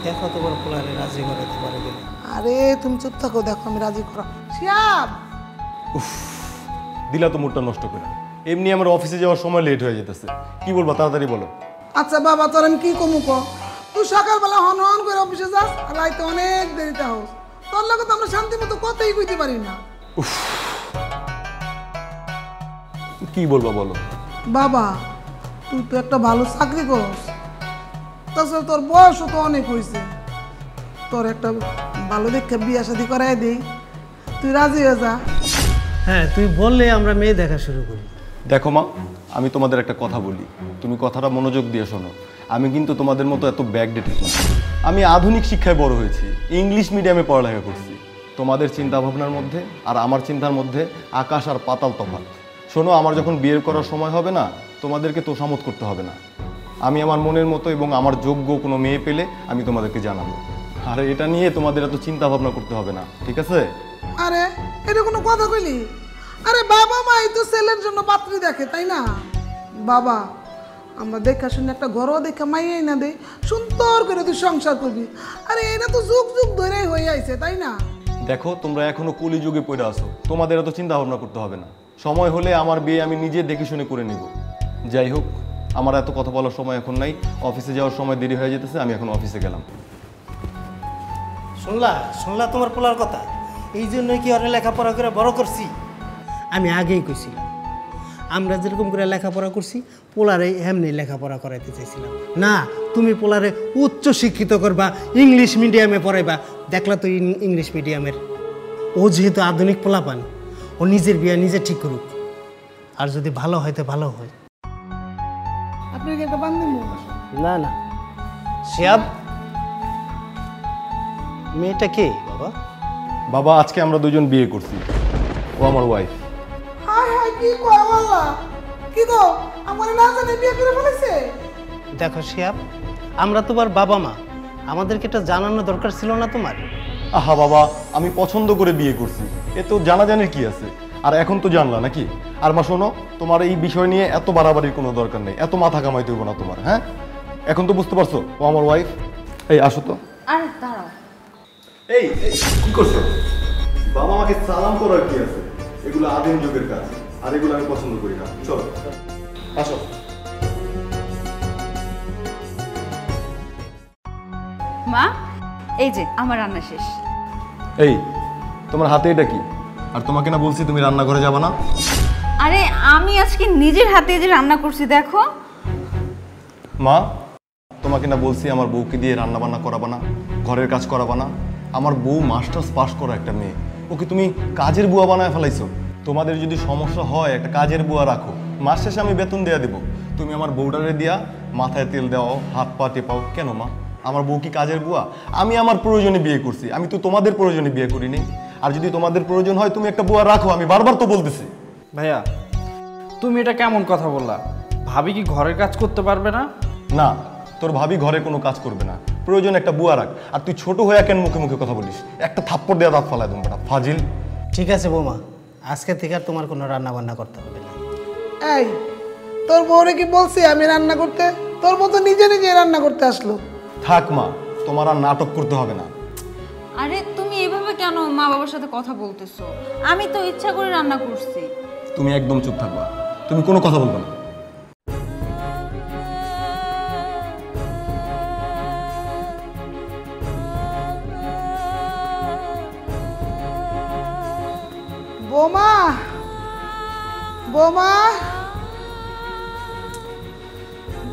দেখো তোমার পোলারে রাজি করাতে পারে কিনা। আরে তুমি চুপ থাকো, দেখো আমি রাজি করা। শিয়াব দিলা তো মুডটা নষ্ট করে। এমনি আমার অফিসে যাওয়ার সময় লেট হয়ে যেতেছে। কি বলবা তাড়াতাড়ি বলো। আচ্ছা বাবা, তোর আমি কি কমু ক? তুই সকালবেলা হন হন করে অফিসে যাস আর রাইতে অনেক দেরিতে হোস। তোর লগে তো আমরা শান্তি মতো কথাই কইতে পারি না। কি বলবা বলো। বাবা তুই তো একটা ভালো চাকরি করস, তাছাড়া তোর বয়সও তো অনেক হয়েছে। তোর একটা ভালো দেখে বিয়ে শাদি করাই দিই, তুই রাজি হয়ে যা। হ্যাঁ, তুই বললে আমরা মেয়ে দেখা শুরু করি। দেখো মা, আমি তোমাদের একটা কথা বলি, তুমি কথাটা মনোযোগ দিয়ে শোনো। আমি কিন্তু তোমাদের মতো এত ব্যাকডেটেড না। আমি আধুনিক শিক্ষায় বড় হয়েছি, ইংলিশ মিডিয়ামে পড়ালেখা করছি। তোমাদের চিন্তা ভাবনার মধ্যে আর আমার চিন্তার মধ্যে আকাশ আর পাতাল তফাৎ। শোনো, আমার যখন বিয়ে করার সময় হবে না, তোমাদেরকে তোষামত করতে হবে না। আমি আমার মনের মতো এবং আমার যোগ্য কোনো মেয়ে পেলে আমি তোমাদেরকে জানাবো। আর এটা নিয়ে তোমাদের এত চিন্তা ভাবনা করতে হবে না, ঠিক আছে? আরে এটা কোনো কথা কইলি? আরে বাবা মাই তো ছেলের জন্য পাত্রী দেখে, তাই না? বাবা আমরা দেখা শুনে একটা ঘরও দেখা মাইয়াই না দেই, সুন্দর করে তুই সংসার করবি। আরে এটা তো যুগ যুগ ধরেই হয়ে আইছে, তাই না? দেখো, তোমরা এখনো কলিযুগে পড়ে আসো, তোমাদের এত চিন্তা ভাবনা করতে হবে না। সময় হলে আমার বিয়ে আমি নিজে দেখে শুনে করে নিব। যাই হোক, আমার এত কথা বলার সময় এখন নাই। অফিসে যাওয়ার সময় দেরি হয়ে যেতেছে, আমি এখন অফিসে গেলাম। শুনলা তোমার পোলার কথা? এই জন্যই কি ওরা লেখাপড়া করে বড় করছি। আমি আগেই কইছিলাম, আমরা যেরকম করে লেখাপড়া করছি পোলারে এমনি লেখাপড়া করাইতে চাইছিলাম না। তুমি পোলারে উচ্চ শিক্ষিত করবা, ইংলিশ মিডিয়ামে পড়াইবা। দেখলা তো ইংলিশ মিডিয়ামের। ও যেহেতু আধুনিক পোলাপান, ও নিজের বিয়ে নিজে ঠিক করুক। আর যদি ভালো হয়তো ভালো হয়। আপনি কি একটা বান্ধব? না না, শিয়াব মেয়েটা কে বাবা? বাবা, আজকে আমরা দুজন বিয়ে করছি, ও আমার ওয়াইফ। হায় হায়, কি কয় আল্লাহ! কি গো, আমার না জানে বিয়ে করে ফেলেছে? দেখো শিয়াব, আমরা তোমার বাবা মা, আমাদেরকে এটা জানানো দরকার ছিল না তোমার? আহা বাবা, আমি পছন্দ করে বিয়ে করছি, এ তো জানাজানির কি আছে? আর এখন তো জানলা নাকি? আর মা শোনো, তোমার এই বিষয় নিয়ে এত বাড়াবাড়ির কোনো দরকার নেই, এত মাথা কামাইতে হইব না তোমার। হ্যাঁ, এখন তো বুঝতে পারছো ও আমার ওয়াইফ। এই আসো তো। আরে দাঁড়াও, এই কি করছো? বাবা আমাকে সালাম করার কি আছে? এগুলো আদিম যুগের কাজ, আর এগুলো আমি পছন্দ করি না। চলো আসো। মা এই যে আমার রান্না শেষ। এই তোমার হাতে এটা কি? আর তোমাকে না বলছি তুমি রান্নাঘরে যাবা না? আরে আমি আজকে নিজের হাতে যে রান্না করছি দেখো। মা, তোমাকে না বলছি আমার বউকে দিয়ে রান্না বান্না করাবা না, ঘরের কাজ করাবা না? আমার বউ মাস্টার্স পাস করা একটা মেয়ে, ওকে তুমি কাজের বুয়া বানায় ফেলাইছো। তোমাদের যদি সমস্যা হয় একটা কাজের বুয়া রাখো, মাস শেষে আমি বেতন দেয়া দেবো। তুমি আমার বউডারে দিয়া মাথায় তেল দেওয়াও, হাত পা টেপাও কেন মা? আমার বউ কি কাজের বুয়া? আমি আমার প্রয়োজনে বিয়ে করছি, আমি তো তোমাদের প্রয়োজনে বিয়ে করিনি। আর যদি তোমাদের প্রয়োজন হয় তুমি একটা বুয়া রাখো, আমি বারবার তো বলতেছি। ভাইয়া, তুমি এটা কেমন কথা বললা? ভাবি কি ঘরের কাজ করতে পারবে না? না, তোর ভাবি ঘরে কোনো কাজ করবে না, প্রয়োজন একটা বুয়া রাখ। আর তুই ছোট হয়ে কেন মুখে মুখে কথা বলিস? একটা থাপ্পড় দেওয়া দাঁত ফালায় দেবো ফাজিল। ঠিক আছে বৌমা, আজকে থেকে আর তোমার কোনো রান্না বান্না করতে হবে না। এই তোর বউরে কি বলছি আমি রান্না করতে? তোর মতো নিজে নিজে রান্না করতে আসলো। থাক মা, তোমার আর নাটক করতে হবে না। আরে তুমি এভাবে কেন মা বাবার সাথে কথা বলতেছো? আমি তো ইচ্ছা করে রান্না করছি। তুমি একদম চুপ থাকবা, তুমি কোনো কথা বলবে না। বৌমা, বৌমা,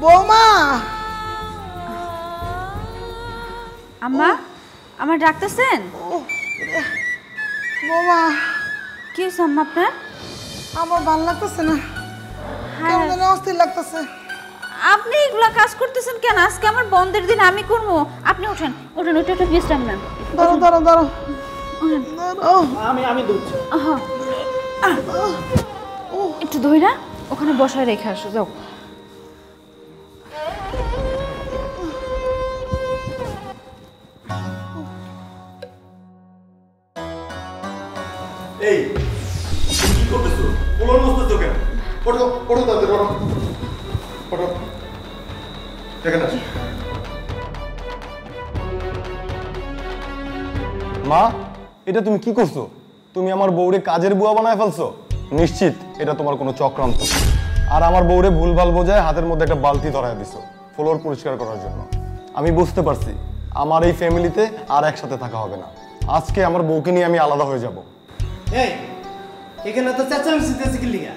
বৌমা! আম্মা, আমার ডাকতেছেন? বৌমা, কি হয়েছে আম্মা আপনার? আমার ভালো লাগতেছে না, কেমন যেন অস্থির লাগতেছে। আপনি এগুলা কাজ করতেছেন কেন? আজকে আমার বন্ধের দিন, আমি করবো। আপনি ওঠেন ওঠেন, ওইটা একটা বিশ্রাম নেন। দাঁড়ো দাঁড়ো দাঁড়ো ওঠেন। দাঁড়ো। আমি দুধ। একটু ধইরা ওখানে বসায় রেখে আসো, যাও। এই তুমি কি করতেছো? পোলার মস্তেছো কেন? ওঠো ওঠো তাদের, ওঠো ওঠো। দেখেন না মা, এটা তুমি কি করছো? তুমি আমার বউরে কাজের বুয়া বানায় ফেলছো। নিশ্চিত এটা তোমার কোনো চক্রান্ত। আর আমার বউরে ভুলভাল বোঝায় হাতের মধ্যে একটা বালতি ধরায় দিছো ফ্লোর পরিষ্কার করার জন্য। আমি বুঝতে পারছি আমার এই ফ্যামিলিতে আর একসাথে থাকা হবে না। আজকে আমার বউকে নিয়ে আমি আলাদা হয়ে যাব। এই এখানে তো চেঁচামেচি দিতেছে কি লিগা?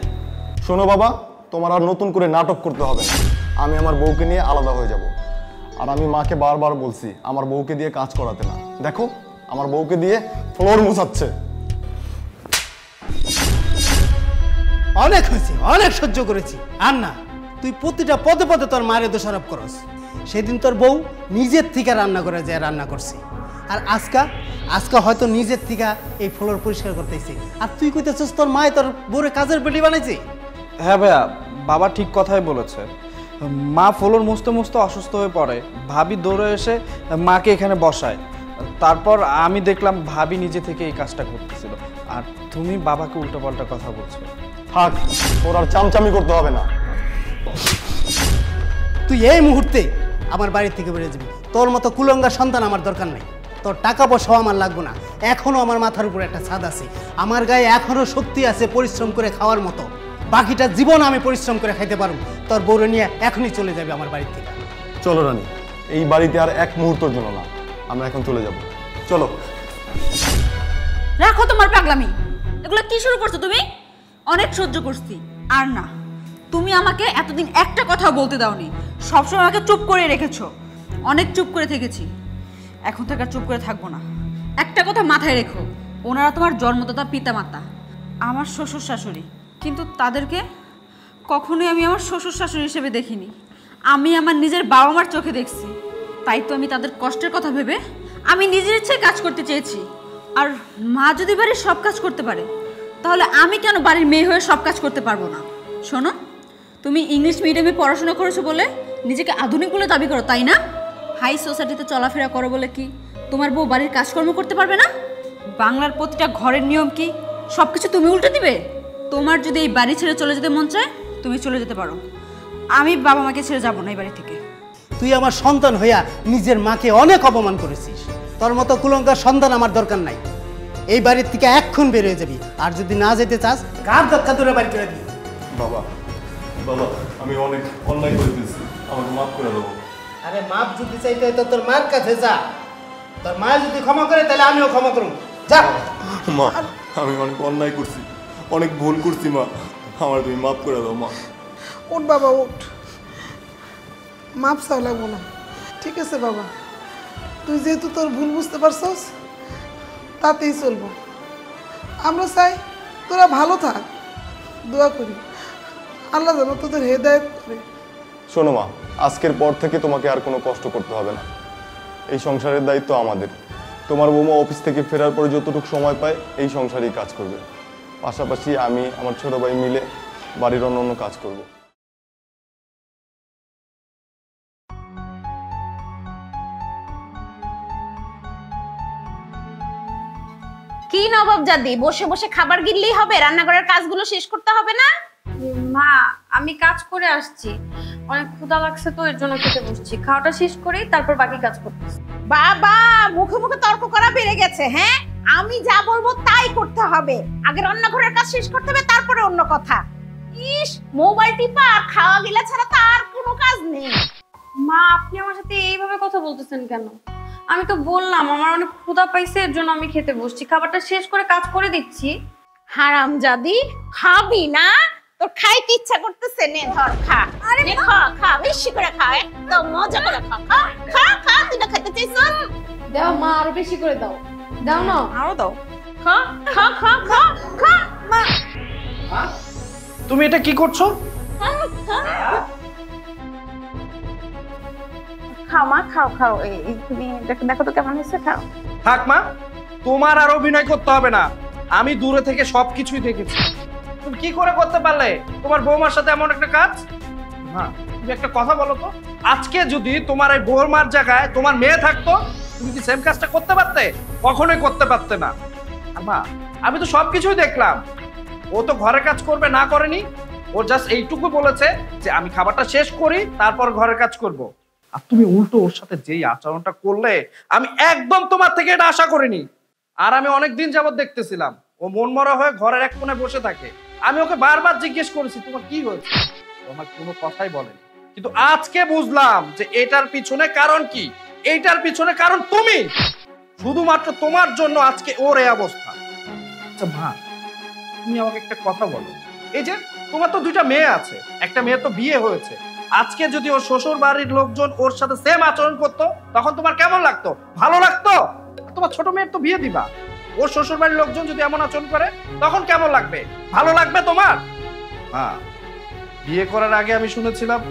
শোনো বাবা, তোমার আর নতুন করে নাটক করতে হবে না। আমি আমার বউকে নিয়ে আলাদা হয়ে যাব। আর আমি মাকে বারবার বলছি আমার বউকে দিয়ে কাজ করাতে না। দেখো আমার বউকে দিয়ে ফ্লোর মুছাচ্ছে। অনেক হয়েছে, অনেক সহ্য করেছি। আর না, তুই প্রতিটা পদে পদে তোর মারে দোষারোপ করস। সেদিন তোর বউ নিজের থেকে রান্না করে যায় রান্না করছে, আর আজকা হয়তো নিজের থেকে এই ফ্লোর পরিষ্কার করতেছে। আর তুই কইতেছিস তোর মায় তোর বউরে কাজের বেটি বানাইছে। হ্যাঁ ভাইয়া, বাবা ঠিক কথাই বলেছে। মা ফ্লোর মুছতে মুছতে অসুস্থ হয়ে পড়ে, ভাবি দৌড়ে এসে মাকে এখানে বসায়। তারপর আমি দেখলাম ভাবি নিজে থেকে এই কাজটা করতেছিল, আর তুমি বাবাকে উল্টোপাল্টা কথা বলছো। থাক, ওর আর চামচামি করতে হবে না। তুই এই মুহূর্তে আমার বাড়ি থেকে বেরিয়ে যাবি। তোর মতো কুলঙ্গা সন্তান আমার দরকার নাই। তোর টাকা পয়সাও আমার লাগবে না। এখনো আমার মাথার উপরে একটা ছাদ আছে, আমার গায়ে এখনো শক্তি আছে পরিশ্রম করে খাওয়ার মতো। বাকিটা জীবন আমি পরিশ্রম করে খাইতে পারবো। তোর বউরে নিয়ে এখনই চলে যাবে আমার বাড়ি থেকে। চলো রানী, এই বাড়িতে আর এক মুহূর্তের জন্য না, আমরা এখন চলে যাব। চলো। রাখো তোমার পাগলামি। এগুলো কি শুরু করছো তুমি? অনেক সহ্য করছি। আর না, তুমি আমাকে এতদিন একটা কথা বলতে দাওনি, সবসময় আমাকে চুপ করে রেখেছো। অনেক চুপ করে থেকেছি, এখন থেকে আর চুপ করে থাকবো না। একটা কথা মাথায় রেখো, ওনারা তোমার জন্মদাতা পিতামাতা, আমার শ্বশুর শাশুড়ি, কিন্তু তাদেরকে কখনোই আমি আমার শ্বশুর শাশুড়ি হিসেবে দেখিনি। আমি আমার নিজের বাবা মার চোখে দেখছি, তাই তো আমি তাদের কষ্টের কথা ভেবে আমি নিজের ইচ্ছায় কাজ করতে চেয়েছি। আর মা যদি বাড়ির সব কাজ করতে পারে, তাহলে আমি কেন বাড়ির মেয়ে হয়ে সব কাজ করতে পারবো না? শোনো, তুমি ইংলিশ মিডিয়ামে পড়াশোনা করেছো বলে নিজেকে আধুনিক বলে দাবি করো, তাই না? হাই সোসাইটিতে চলাফেরা করো বলে কি তোমার বউ বাড়ির কাজকর্ম করতে পারবে না? বাংলার প্রতিটা ঘরের নিয়ম কি সব কিছু তুমি উল্টে দিবে? তোমার যদি এই বাড়ি ছেড়ে চলে যেতে মন চায়, তুমি চলে যেতে পারো। আমি বাবা মাকে ছেড়ে যাবো না এই বাড়ি থেকে। তুই আমার সন্তান হইয়া নিজের মাকে অনেক অপমান করেছিস। তোর মতো কুলঙ্কার সন্তান আমার দরকার নাই। এই বাড়ির থেকে এক্ষুন বেরিয়ে যাবি, আর যদি না যেতে চাস গার ধাক্কা ধরে বাড়ি করে দিবি। বাবা, বাবা, আমি অনেক অন্যায় করে দিয়েছি, আমাকে মাফ করে দেবো। আরে মাপ যদি চাইতে হয় তো তোর মার কাছে যা। তোর মা যদি ক্ষমা করে তাহলে আমিও ক্ষমা করব। যা। মা, আমি অনেক অন্যায় করছি, অনেক ভুল করছি মা, আমার তুমি মাফ করে দাও মা। উঠ বাবা উঠ, মাপ চাও লাগবো না। ঠিক আছে বাবা, তুই যেহেতু তোর ভুল বুঝতে পারছস তাতেই চলবো। আমরা চাই তোরা ভালো থাক, দোয়া করি আল্লাহ যেন তোদের হেদায়েত করে। শোনো মা, আজকের পর থেকে তোমাকে আর কোনো কষ্ট করতে হবে না। এই সংসারের দায়িত্ব আমাদের। তোমার বৌমা অফিস থেকে ফেরার পরে যতটুকু সময় পায় এই সংসারেই কাজ করবে, পাশাপাশি আমি আমার ছোট ভাই মিলে বাড়ির অন্য কাজ করব। কি নবাব জাদি, বসে বসে খাবার গিললেই হবে? রান্নাঘরের কাজগুলো শেষ করতে হবে না? মা, আমি কাজ করে আসছি, অনেক ক্ষুধা লাগছে তো এর জন্য খেতে বসছি। খাওয়াটা শেষ করেই তারপর বাকি কাজ করতেছি। বাবা, মুখে মুখে তর্ক করা বেড়ে গেছে। হ্যাঁ, আমি যা বলবো তাই করতে হবে। আগে রান্নাঘরের কাজ শেষ করতে হবে, তারপরে অন্য কথা। ইস, মোবাইল টিপা আর খাওয়া গিলা ছাড়া তো আর কোনো কাজ নেই। মা, আপনি আমার সাথে এইভাবে কথা বলতেছেন কেন? আমি তো বললাম আমার অনেক ক্ষুধা পাইছে, এর জন্য আমি খেতে বসছি। খাবারটা শেষ করে কাজ করে দিচ্ছি। হারামজাদি, খাবি না? তোর খাইতে ইচ্ছা করতেছে, নে ধর খা। আরে খা খা, বেশি করে খা, একদম মজা করে খা। খা খা খা, তুই না খেতে চাইছিস? দাও মা, আরো বেশি করে দাও। দাও না, আরো দাও। খা খা খা খা খা মা। তুমি এটা কি করছো? খাও মা, খাও খাও। এই তুমি দেখো তো কেমন হয়েছে, খাও। থাক মা, তোমার আর অভিনয় করতে হবে না। আমি দূরে থেকে সবকিছুই দেখেছি। তুমি কি করে করতে পারলে তোমার বৌমার সাথে এমন একটা কাজ? না, তুমি একটা কথা বলো তো, আজকে যদি তোমার এই বৌমার জায়গায় তোমার মেয়ে থাকতো, তুমি কি সেম কাজটা করতে পারতে? কখনোই করতে পারতে না। আর মা, আমি তো সবকিছুই দেখলাম। ও তো ঘরের কাজ করবে না করেনি, ও জাস্ট এইটুকু বলেছে যে আমি খাবারটা শেষ করি তারপর ঘরের কাজ করব। আর তুমি উল্টো ওর সাথে যেই আচরণটা করলে, আমি একদম তোমার থেকে এটা আশা করিনি। আর আমি অনেক দিন যাবত দেখতেছিলাম ও মনমরা হয়ে ঘরের এক কোণে বসে থাকে। আমি ওকে বারবার জিজ্ঞেস করেছি তোমার কি হয়েছে, তোমার কোনো কথাই বলেনি। কিন্তু আজকে বুঝলাম যে এটার পিছনে কারণ কি। এইটার পিছনে কারণ তুমি, শুধুমাত্র তোমার জন্য আজকে ওর এই অবস্থা। আচ্ছা মা, তুমি আমাকে একটা কথা বলো, এই যে তোমার তো দুইটা মেয়ে আছে, একটা মেয়ে তো বিয়ে হয়েছে, আজকে যদি ওর শ্বশুর বাড়ির লোকজন ওর সাথে সেম আচরণ করতো তখন তোমার কেমন লাগতো? ভালো লাগতো? তোমার ছোট মেয়ের তো বিয়ে দিবা, ওর শ্বশুর বাড়ির লোকজন যদি এমন আচরণ করে তখন কেমন লাগবে? ভালো লাগবে তোমার? হ্যাঁ, বিয়ে করার আগে আমি শুনেছিলাম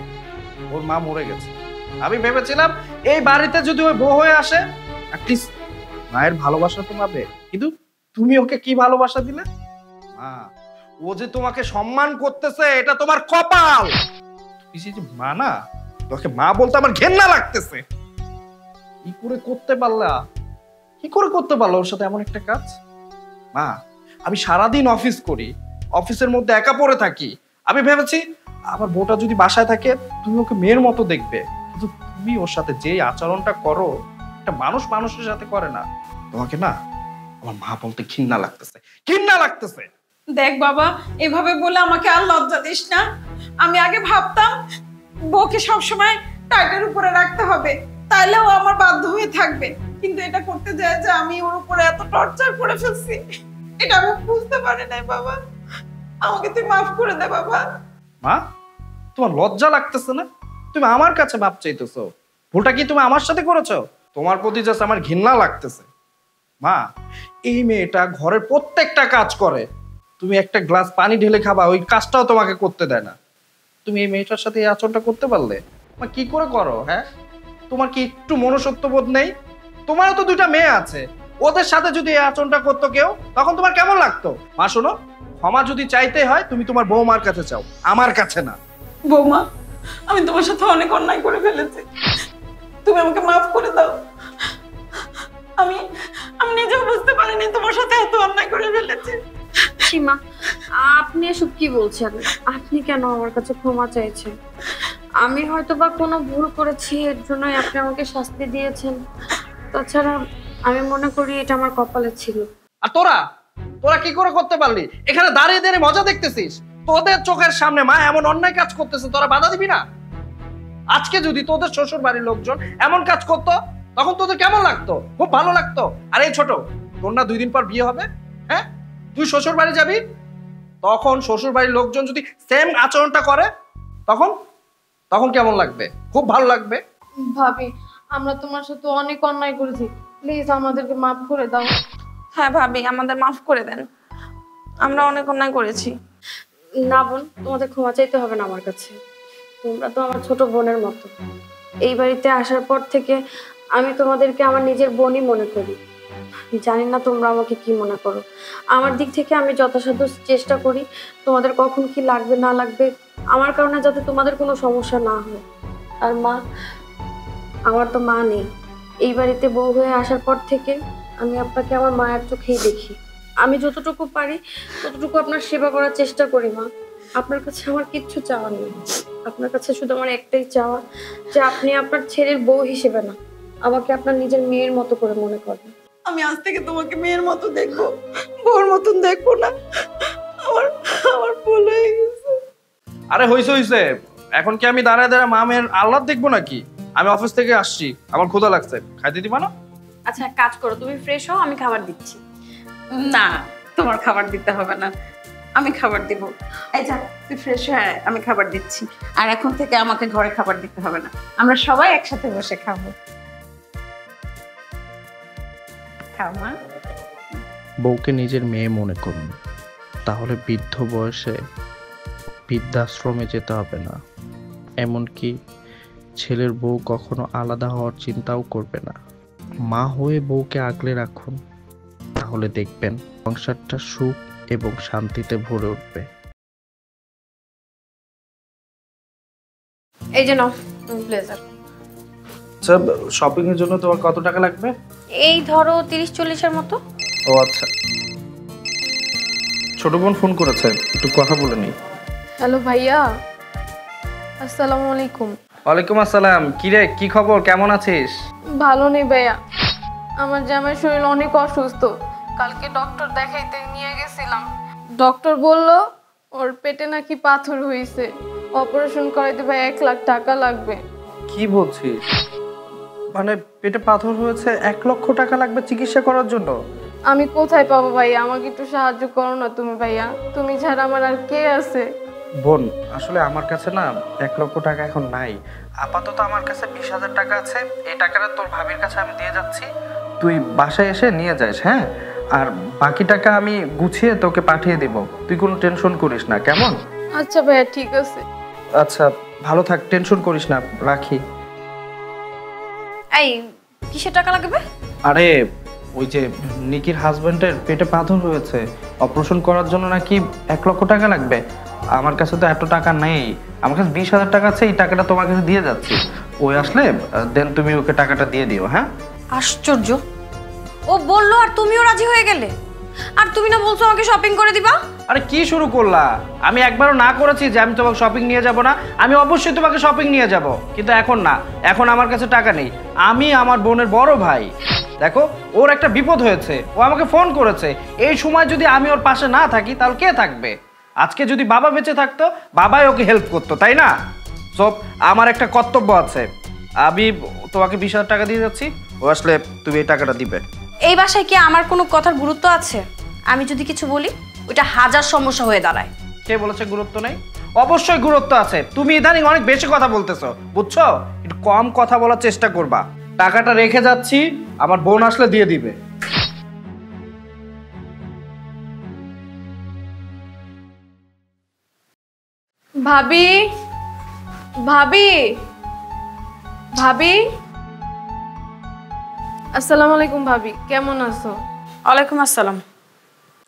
ওর মা মরে গেছে। আমি ভেবেছিলাম এই বাড়িতে যদি ওই বউ হয়ে আসে অ্যাটলিস্ট মায়ের ভালোবাসা তো পাবে, কিন্তু তুমি ওকে কি ভালোবাসা দিলে? মা, ও যে তোমাকে সম্মান করতেছে এটা তোমার কপাল। তুমি যে মা না, তোকে মা বলতে আমার ঘেন্না লাগতেছে। কি করে করতে পারলা, কি করে করতে পারলো ওর সাথে এমন একটা কাজ? মা, আমি সারাদিন অফিস করি, অফিসের মধ্যে একা পড়ে থাকি, আমি ভেবেছি আমার বউটা যদি বাসায় থাকে তুমি ওকে মেয়ের মতো দেখবে, কিন্তু তুমি ওর সাথে যে আচরণটা করো একটা মানুষ মানুষের সাথে করে না। তোমাকে না আমার মা বলতে ঘৃণা লাগতেছে, ঘৃণা লাগতেছে। দেখ বাবা, এভাবে বলে আমাকে আর লজ্জা দিস না। আমি আগে ভাবতাম বউকে সবসময় টাইটের উপরে রাখতে হবে, তাইলেও আমার বাধ্য হয়ে থাকবে, কিন্তু এটা করতে যায় যে আমি ওর উপরে এত টর্চার করে ফেলছি, এটা আমি বুঝতে পারি নাই বাবা। আমাকে তুই মাফ করে দে বাবা। মা, তোমার লজ্জা লাগতেছে না? তুমি আমার কাছে মাপ চাইতেছো, ভুলটা কি তুমি আমার সাথে করেছো? তোমার প্রতি জাস্ট আমার ঘৃণা লাগতেছে। মা, এই মেয়েটা ঘরের প্রত্যেকটা কাজ করে, তুমি একটা গ্লাস পানি ঢেলে খাবা ওই কাজটাও তোমাকে করতে দেয় না। তুমি এই মেয়েটার সাথে এই আচরণটা করতে পারলে? মা, কি করে করো? হ্যাঁ, তোমার কি একটু মনুষ্যত্ববোধ নেই? তোমারও তো দুইটা মেয়ে আছে, ওদের সাথে যদি এই আচরণটা করতো কেউ তখন তোমার কেমন লাগতো? মা শোনো, ক্ষমা যদি চাইতে হয় তুমি তোমার বৌমার কাছে চাও, আমার কাছে না। বৌমা, আমি তোমার সাথে অনেক অন্যায় করে ফেলেছি, তুমি আমাকে মাফ করে দাও। আমি নিজেও বুঝতে পারিনি তোমার সাথে এত অন্যায় করে ফেলেছি। সীমা, আপনি এসব কি বলছেন? আপনি কেন আমার কাছে ক্ষমা চাইছেন? আমি হয়তো বা কোনো ভুল করেছি, এর জন্যই আপনি আমাকে শাস্তি দিয়েছেন। তাছাড়া আমি মনে করি এটা আমার কপালে ছিল। আর তোরা তোরা কি করে করতে পারলি? এখানে দাঁড়িয়ে দাঁড়িয়ে মজা দেখতেছিস, তোদের চোখের সামনে মা এমন অন্যায় কাজ করতেছে, তোরা বাধা দিবি না? আজকে যদি তোদের শ্বশুর বাড়ির লোকজন এমন কাজ করতো তখন তোদের কেমন লাগতো? খুব ভালো লাগতো। আর এই ছোট, তোর না 2 দিন পর বিয়ে হবে, হ্যাঁ? তুই শ্বশুর বাড়ি যাবি, তখন শ্বশুর বাড়ির লোকজন যদি সেম আচরণটা করে তখন তখন কেমন লাগবে? খুব ভালো লাগবে। ভাবি, আমরা তোমার সাথে অনেক অন্যায় করেছি, প্লিজ আমাদেরকে মাফ করে দাও। হ্যাঁ ভাবি, আমাদের মাফ করে দেন, আমরা অনেক অন্যায় করেছি। না বোন, তোমাদের ক্ষমা চাইতে হবে না আমার কাছে, তোমরা তো আমার ছোট বোনের মতো। এই বাড়িতে আসার পর থেকে আমি তোমাদেরকে আমার নিজের বোনই মনে করি। জানি না তোমরা আমাকে কি মনে করো, আমার দিক থেকে আমি যথাসাধ্য চেষ্টা করি তোমাদের কখন কি লাগবে না লাগবে আমার কারণে যাতে তোমাদের কোনো সমস্যা না হয়। আর মা, আমার তো মা নেই, এই বাড়িতে বউ হয়ে আসার পর থেকে আমি আপনাকে আমার মায়ের চোখেই দেখি। আমি যতটুকু পারি ততটুকু আপনার সেবা করার চেষ্টা করি মা। আপনার কাছে আমার কিচ্ছু চাওয়ার নেই, আপনার কাছে শুধু আমার একটাই চাওয়া যে আপনি আপনার ছেলের বউ হিসেবে না, আমাকে আপনার নিজের মেয়ের মতো করে মনে করেন। আমি আজ থেকে তোমাকে মেয়ের মতো দেখবো, বউর মতন দেখবো না। আমার ভুল হয়ে গেছে। আরে হইছে হইছে, এখন কি আমি দাঁড়ায় দাঁড়ায় মা মেয়ের আহ্লাদ দেখবো নাকি? আমি অফিস থেকে আসছি, আমার ক্ষুধা লাগছে, খাইতে দিবা না? আচ্ছা কাজ করো, তুমি ফ্রেশ হও, আমি খাবার দিচ্ছি। না, তোমার খাবার দিতে হবে না, আমি খাবার দিব। এই যা, তুই ফ্রেশ হয়ে আমি খাবার দিচ্ছি। আর এখন থেকে আমাকে ঘরে খাবার দিতে হবে না, আমরা সবাই একসাথে বসে খাবো। খাও মা। বউকে নিজের মেয়ে মনে করুন, তাহলে বৃদ্ধ বয়সে বৃদ্ধাশ্রমে যেতে হবে না, এমনকি ছেলের বউ কখনো আলাদা হওয়ার চিন্তাও করবে না। মা হয়ে বউকে আগলে রাখুন, তাহলে দেখবেন সংসারটা সুখ এবং শান্তিতে ভরে উঠবে। এই যে নাও ব্লেজার। আচ্ছা, শপিং এর জন্য তোমার কত টাকা লাগবে? এই ধরো 30-40-এর মতো। ও আচ্ছা, ছোট বোন ফোন করেছে, একটু কথা বলে নি। হ্যালো ভাইয়া, আসসালামু আলাইকুম। ওয়ালাইকুম আসসালাম। কি রে, কি খবর, কেমন আছিস? ভালো নেই ভাইয়া, আমার জামাই শরীর অনেক অসুস্থ, কালকে ডক্টর দেখাইতে নিয়ে গেছিলাম, ডক্টর বলল ওর পেটে নাকি পাথর হয়েছে, অপারেশন করাইতে ভাই 1 লাখ টাকা লাগবে। কি বলছিস? মানে পেটে পাথর হয়েছে, 1 লক্ষ টাকা লাগবে চিকিৎসা করার জন্য? আমি কোথায় পাবো ভাইয়া? আমাকে একটু সাহায্য করো না তুমি ভাইয়া, তুমি ছাড়া আমার আর কে আছে? বোন, আসলে আমার কাছে না 1 লক্ষ টাকা এখন নাই। আপাতত আমার কাছে 20,000 টাকা আছে। এই টাকাটা তোর ভাবির কাছে আমি দিয়ে যাচ্ছি, তুই বাসায় এসে নিয়ে যাস। হ্যাঁ, আর বাকি টাকা আমি গুছিয়ে তোকে পাঠিয়ে দিব, তুই কোনো টেনশন করিস না, কেমন? আচ্ছা ভাইয়া, ঠিক আছে। আচ্ছা, ভালো থাক, টেনশন করিস না, রাখি। এই কিসের টাকা লাগবে? আরে ওই যে নিকির হাজবেন্ডের পেটে পাথর হয়েছে, অপারেশন করার জন্য নাকি 1 লক্ষ টাকা লাগবে। আমার কাছে তো এত টাকা নেই, আমার কাছে 20,000 টাকা আছে। এই টাকাটা তোমার কাছে দিয়ে যাচ্ছি, ওই আসলে দেন তুমি ওকে টাকাটা দিয়ে দিও। হ্যাঁ, আশ্চর্য, ও বললো আর তুমিও রাজি হয়ে গেলে। আর তুমি না বলছো আমাকে শপিং করে দিবা? আরে কি শুরু করলা? আমি একবারও না করেছি যে আমি তোমাকে শপিং নিয়ে যাব না? আমি অবশ্যই তোমাকে শপিং নিয়ে যাব, কিন্তু এখন না, এখন আমার কাছে টাকা নেই। আমি আমার বোনের বড় ভাই, দেখো ওর একটা বিপদ হয়েছে, ও আমাকে ফোন করেছে। এই সময় যদি আমি ওর পাশে না থাকি তাহলে কে থাকবে? আজকে যদি বাবা বেঁচে থাকতো, বাবাই ওকে হেল্প করতো, তাই না? সব আমার একটা কর্তব্য আছে। আমি তোমাকে 20,000 টাকা দিয়ে যাচ্ছি, ও আসলে তুমি এই টাকাটা দিবে। এই বাসায় কি আমার কোনো কথার গুরুত্ব আছে? আমি যদি কিছু বলি ওটা 1000 সমস্যা হয়ে দাঁড়ায়। কে বলেছে গুরুত্ব নেই? অবশ্যই গুরুত্ব আছে। তুমি ইদানিং অনেক বেশি কথা বলতেছো, বুঝছো? একটু কম কথা বলার চেষ্টা করবা। টাকাটা রেখে যাচ্ছি, আমার বোন আসলে দিয়ে দিবে। ভাবি, ভাবি, ভাবি, আসসালামু আলাইকুম ভাবি, কেমন আছো? ওয়ালাইকুম আসসালাম।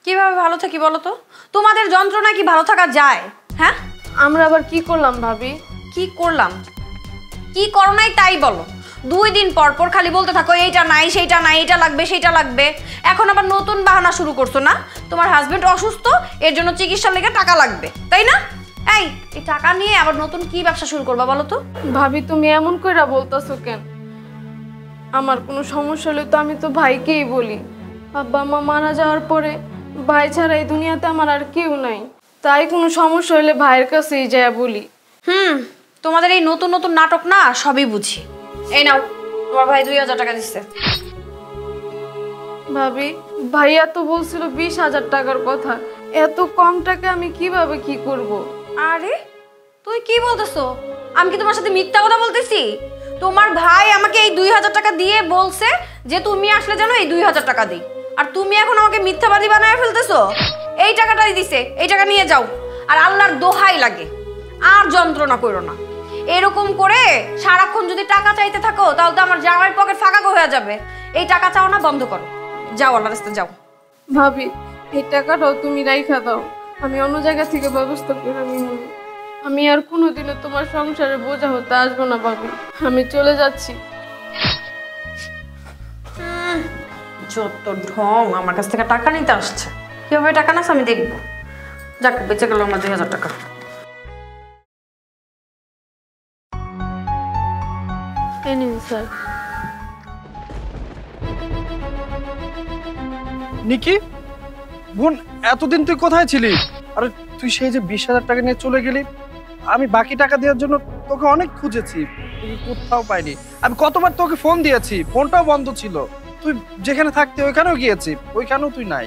কিভাবে ভালো থাকি বলো তো? তোমাদের যন্ত্রণা কি ভালো থাকা যায়? হ্যাঁ, আমরা আবার কি করলাম ভাবি? কি করলাম? কি করো নাই তাই বলো। 2 দিন পর পর খালি বলতে থাকো এইটা নাই সেইটা নাই, এটা লাগবে সেইটা লাগবে। এখন আবার নতুন বাহানা শুরু করছো না? তোমার হাজবেন্ড অসুস্থ, এর জন্য চিকিৎসার লেগে টাকা লাগবে, তাই না? এই টাকা নিয়ে আবার নতুন কি ব্যবসা শুরু করবা বলো তো? ভাবি তুমি এমন কইরা বলতাছো কেন? আমার কোনো সমস্যা হলে তো আমি তো ভাইকেই বলি। আব্বা মা মারা যাওয়ার পরে ভাই ছাড়া এই দুনিয়াতে আমার আর কেউ নাই, তাই কোনো সমস্যা হলে ভাইয়ের কাছেই যায় বলি। তোমাদের এই নতুন নতুন নাটক না সবই বুঝি। এই নাও, তোমার ভাই 2000 টাকা দিচ্ছে। ভাবি, ভাইয়া তো বলছিল 20,000 টাকার কথা, এত কম টাকা আমি কিভাবে কি করব? আরে তুই কি বলতেছো? আমি কি তোমার সাথে মিথ্যা কথা বলতেছি? তোমার ভাই আমাকে এই 2000 টাকা দিয়ে বলছে যে তুমি আসলে জানো এই 2000 টাকা দিই, আর তুমি এখন আমাকে মিথ্যাবাদী বানায় ফেলতেছো। এই টাকাটাই দিছে, এই টাকা নিয়ে যাও। আর আল্লাহর দোহাই লাগে আর যন্ত্রণা করো না। এরকম করে সারাক্ষণ যদি টাকা চাইতে থাকো তাহলে তো আমার জামাইয়ের পকেট ফাঁকা হয়ে যাবে। এই টাকা চাও না, বন্ধ করো, যাও আল্লাহর রাস্তায় যাও। ভাবি, এই টাকাটাও তুমি রাইখা দাও, আমি অন্য জায়গা থেকে ব্যবস্থা করে নিব। আমি আর কোনোদিনও তোমার সংসারে বোঝা হতে আসবো না ভাবি, আমি চলে যাচ্ছি। যত ঢং, আমার কাছ থেকে টাকা নিতে আসছে। কিভাবে টাকা নাস আমি দেখবো। যাক, বেঁচে গেল আমার 2000 টাকা। এই নিন স্যার। নিকি, বোন, এতদিন তুই কোথায় ছিলি? আরে তুই সেই যে 20,000 টাকা নিয়ে চলে গেলি, আমি বাকি টাকা দেওয়ার জন্য তোকে অনেক খুঁজেছি, তুই কোথাও পাইনি। আমি কতবার তোকে ফোন দিয়েছি, ফোনটাও বন্ধ ছিল। তুই যেখানে থাকতে ওইখানেও গিয়েছি, ওইখানেও তুই নাই।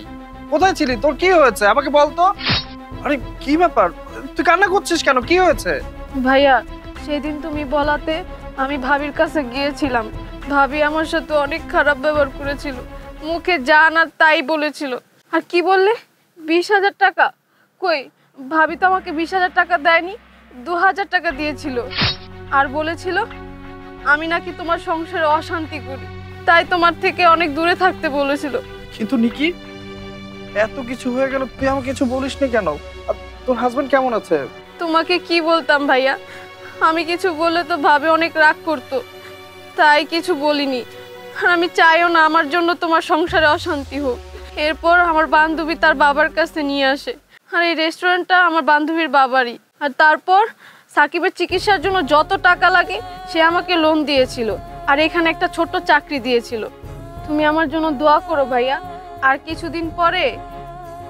কোথায় ছিলি? তোর কি হয়েছে আমাকে বলতো। আরে কি ব্যাপার, তুই কান্না করছিস কেন? কি হয়েছে? ভাইয়া, সেদিন তুমি বলাতে আমি ভাবির কাছে গিয়েছিলাম, ভাবি আমার সাথে অনেক খারাপ ব্যবহার করেছিল, মুখে যা না তাই বলেছিল। আর কি বললে? 20,000 টাকা? কই, ভাবি তো আমাকে 20,000 টাকা দেয়নি, 2,000 টাকা দিয়েছিল। আর বলেছিল আমি নাকি তোমার সংসারে অশান্তি করি, তাই তোমার থেকে অনেক দূরে থাকতে বলেছিল। কিন্তু নিকি, এত কিছু হয়ে গেল, তুই আমাকে কিছু বলিস না কেন? আর তোর হাজবেন্ড কেমন আছে? তোমাকে কি বলতাম ভাইয়া, আমি কিছু বললে তো ভাবে অনেক রাগ করতো, তাই কিছু বলিনি। আর আমি চাইও না আমার জন্য তোমার সংসারে অশান্তি হোক। এরপর আমার বান্ধবী তার বাবার কাছে নিয়ে আসে, আর এই রেস্টুরেন্টটা আমার বান্ধবীর বাবারই। আর তারপর সাকিবের চিকিৎসার জন্য যত টাকা লাগে সে আমাকে লোন দিয়েছিল, আর এখানে একটা ছোট্ট চাকরি দিয়েছিল। তুমি আমার জন্য দোয়া করো ভাইয়া, আর কিছুদিন পরে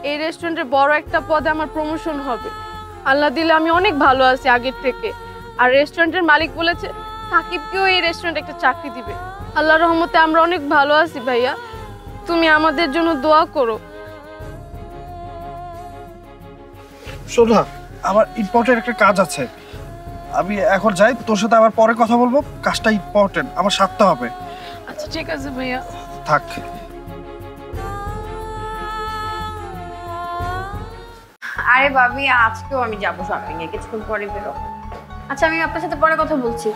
এই রেস্টুরেন্টের বড় একটা পদে আমার প্রমোশন হবে। আল্লাহ দিলে আমি অনেক ভালো আছি আগের থেকে। আর রেস্টুরেন্টের মালিক বলেছে সাকিবকেও এই রেস্টুরেন্টে একটা চাকরি দিবে। আল্লাহর রহমতে আমরা অনেক ভালো আছি ভাইয়া, তুমি আমাদের জন্য দোয়া করো। শোনা, আমার ইম্পর্টেন্ট একটা কাজ আছে, আমি এখন যাই। তোর সাথে আবার পরে কথা বলবো, কাজটা ইম্পর্টেন্ট, আমার সারতে হবে। আচ্ছা ঠিক আছে ভাইয়া, থাক। আরে ভাবি আজকেও আমি যাবো শপিং এ, কিছুক্ষণ পরে বেরো। আচ্ছা আমি আপনার সাথে পরে কথা বলছি।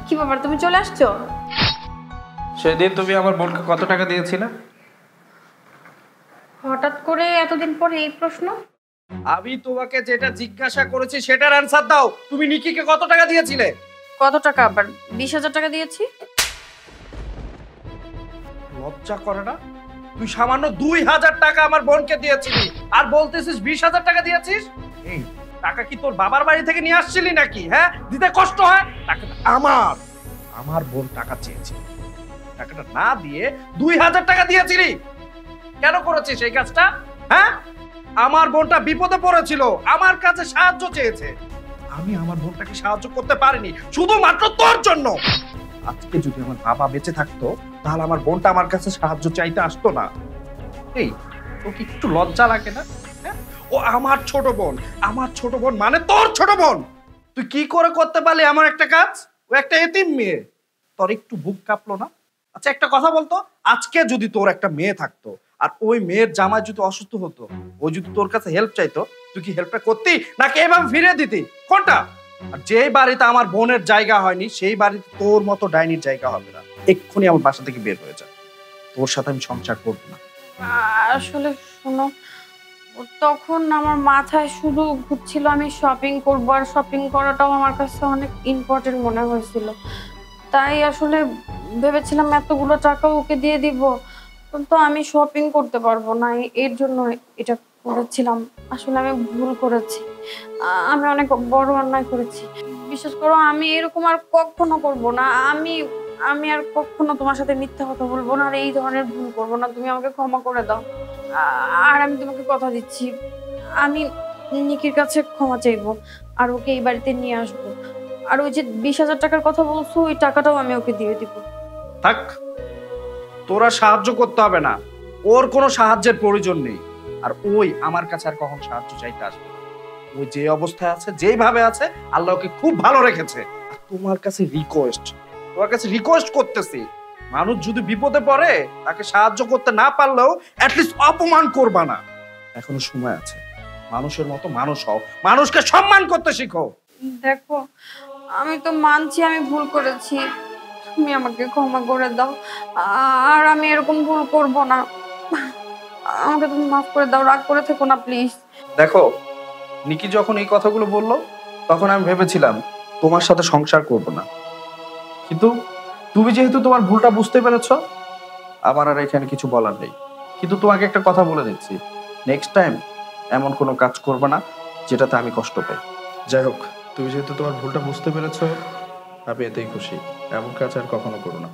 কি ব্যাপার, তুমি চলে আসছো? সেদিন তুমি আমার বোনকে কত টাকা দিয়েছিলে? হঠাৎ করে এতদিন পরে এই প্রশ্ন? আমি তোমাকে যেটা জিজ্ঞাসা করেছি সেটার অ্যানসার দাও। তুমি নিকিকে কত টাকা দিয়েছিলে? কত টাকা আবার? 20,000 টাকা দিয়েছি। লজ্জা করে না? তুই সামান্য 2,000 টাকা আমার বোনকে দিয়েছিলি আর বলতেছিস 20,000 টাকা দিয়েছিস? এই টাকা কি তোর বাবার বাড়ি থেকে নিয়ে আসছিলি নাকি? হ্যাঁ, দিতে কষ্ট হয়? টাকাটা আমার বোন টাকা চেয়েছিল, টাকাটা না দিয়ে 2,000 টাকা দিয়েছিলি। কেন করেছিস এই কাজটা? হ্যাঁ, আমার বোনটা বিপদে পড়েছিল, আমার কাছে সাহায্য চেয়েছে, আমি আমার বোনটাকে সাহায্য করতে পারিনি শুধুমাত্র তোর জন্য। আজকে যদি আমার বাবা বেঁচে থাকতো তাহলে আমার বোনটা আমার কাছে সাহায্য চাইতে আসতো না। এই তোকে একটু লজ্জা লাগে না? হ্যাঁ, ও আমার ছোট বোন, আমার ছোট বোন মানে তোর ছোট বোন। তুই কি করে করতে পারলি এমন একটা কাজ? ও একটা এতিম মেয়ে, তোর একটু বুক কাঁপলো না? আচ্ছা একটা কথা বলতো, আজকে যদি তোর একটা মেয়ে থাকতো আর ওই মেয়ের জামাই যদি অসুস্থ হতো, ও যদি তোর কাছে হেল্প চাইতো, তুই কি হেল্পটা করতি নাকি এভাবে ফিরিয়ে দিতি? কোনটা? আর যেই বাড়িতে আমার বোনের জায়গা হয়নি সেই বাড়িতে তোর মতো ডাইনির জায়গা হবে না। এক্ষুনি আমার বাসা থেকে বের হয়ে যা, তোর সাথে আমি সংসার করবো না। আসলে শোনো, তখন আমার মাথায় শুধু ঘুরছিল আমি শপিং করবো, আর শপিং করাটাও আমার কাছে অনেক ইম্পর্টেন্ট মনে হয়েছিল। তাই আসলে ভেবেছিলাম এতগুলো টাকা ওকে দিয়ে দিব, কিন্তু আমি শপিং করতে পারবো না, এর জন্য এটা করেছিলাম। আসলে আমি ভুল করেছি, আমি অনেক বড় অন্যায় করেছি। বিশেষ করো আমি এরকম আর কখনো করবো না। আমি আর কখনো তোমার সাথে মিথ্যা কথা বলবো না, আর এই ধরনের ভুল করবো না। তুমি আমাকে ক্ষমা করে দাও। আর আমি তোমাকে কথা দিচ্ছি, আমি নিকির কাছে ক্ষমা চাইবো আর ওকে এই বাড়িতে নিয়ে আসবো। আর ওই যে 20,000 টাকার কথা বলছো, ওই টাকাটাও আমি ওকে দিয়ে দিব। থাক, তোরা সাহায্য করতে হবে না, ওর কোনো সাহায্যের প্রয়োজন নেই। আর ওই আমার কাছে আর কখন সাহায্য চাইতে আসবে? ওই যে অবস্থায় আছে, যেইভাবে আছে, আল্লাহ ওকে খুব ভালো রেখেছে। আর তোমার কাছে রিকোয়েস্ট করতেছি, মানুষ যদি বিপদে পড়ে তাকে সাহায্য করতে না পারলেও অ্যাটলিস্ট অপমান করবা না। এখনো সময় আছে, মানুষের মতো মানুষ হও, মানুষকে সম্মান করতে শিখো। দেখো আমি তো মানছি আমি ভুল করেছি, তুমি আমাকে ক্ষমা করে দাও। আর আমি এরকম ভুল করব না, আমাকে তুমি মাফ করে দাও, রাগ করে থেকো না প্লিজ। দেখো, নিকি যখন এই কথাগুলো বললো তখন আমি ভেবেছিলাম তোমার সাথে সংসার করব না, কিন্তু তুমি যেহেতু তোমার ভুলটা বুঝতে পেরেছো, আমার আর এখানে কিছু বলার নেই। কিন্তু তোমাকে একটা কথা বলে দিচ্ছি, নেক্সট টাইম এমন কোনো কাজ করবে না যেটাতে আমি কষ্ট পাই। যাই হোক, তুমি যেহেতু তোমার ভুলটা বুঝতে পেরেছো, আমি এতেই খুশি। এমন কাজ আর কখনো করো না।